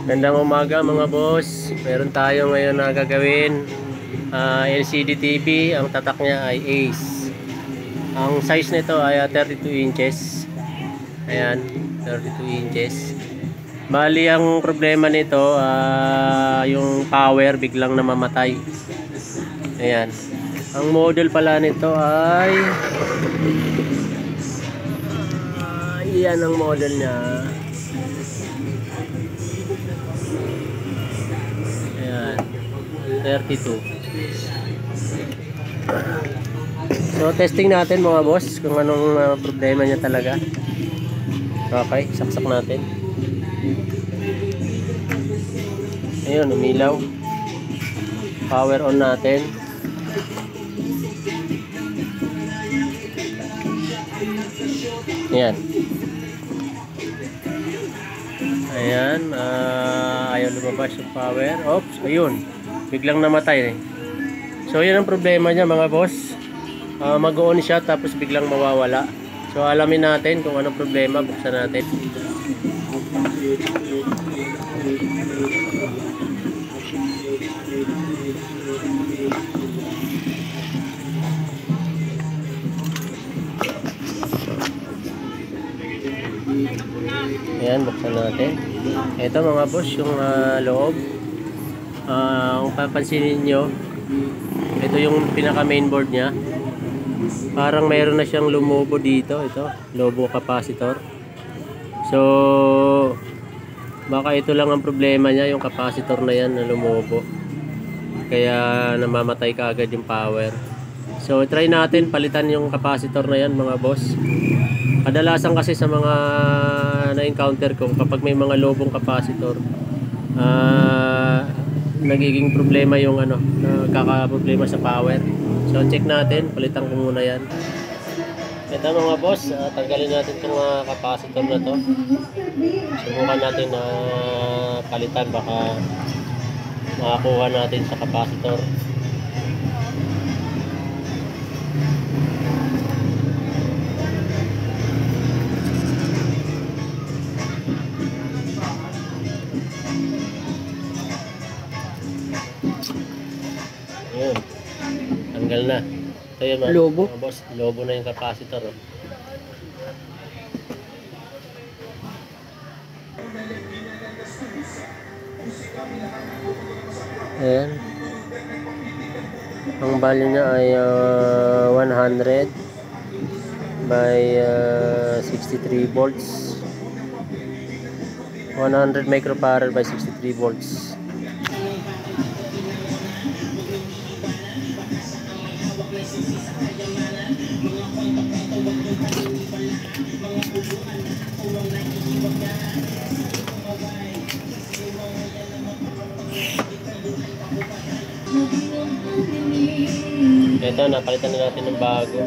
Gandang umaga mga boss. Meron tayo ngayon na gagawin. LCD TV. Ang tatak niya ay Ace. Ang size nito ay 32 inches. Ayan, 32 inches. Bali ang problema nito, yung power biglang namamatay. Ayan. Ang model pala nito ay yan ang model niya. Ayan, 32. So testing natin mga boss kung anong problema niya talaga. Okay, saksak natin. Ayun, umilaw. Power on natin. Ayan. Ayan, ayaw lumabas yung power. Oops, ayun. Biglang namatay. So, yun ang problema niya mga boss. Mag-on siya tapos biglang mawawala. So, alamin natin kung anong problema. Buksan natin. Ayan, buksan natin. Ito mga boss, yung loob. Kung papansinin nyo, ito yung pinaka mainboard nya. Parang mayroon na siyang lumobo dito. Ito, lobo capacitor. So, baka ito lang ang problema nya, yung capacitor na yan na lumobo. Kaya namamatay ka agad yung power. So, try natin palitan yung capacitor na yan mga boss. Kadalasan kasi sa mga na-encounter ko, kapag may mga lobong capacitor, nagiging problema yung nagkaka-problema sa power. So check natin, palitan ko muna yan. Ito mga boss, tanggalin natin itong capacitor na to. Subukan natin na palitan, baka makakuha natin sa capacitor. Ayun, tanggal na. Ito yun mga boss, lobo na yung capacitor. Ayan. Ang value niya ay 100 by 63 volts. 100 microfarad by 63 volts. Ito, napalitan na natin ng bago.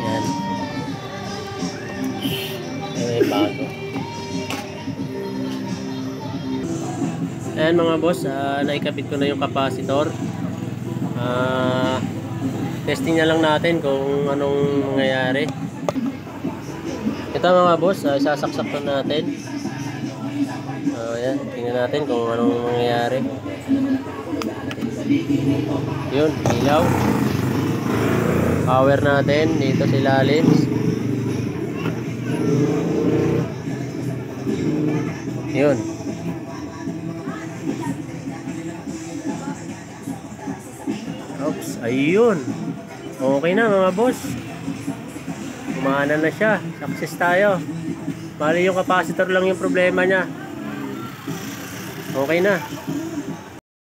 Yan. May bago. Ayan mga boss, naikabit ko na yung capacitor. Testing na lang natin kung anong mangyayari. Ito mga boss, sasaksak na natin. Ayan, tingnan natin kung anong mangyayari. Yun, ilaw. Power natin dito sa ilalim. Yun. Oops, ayun. Okay na mga boss. Umana na siya. Success tayo. Bali yung capacitor lang yung problema niya. Okay na.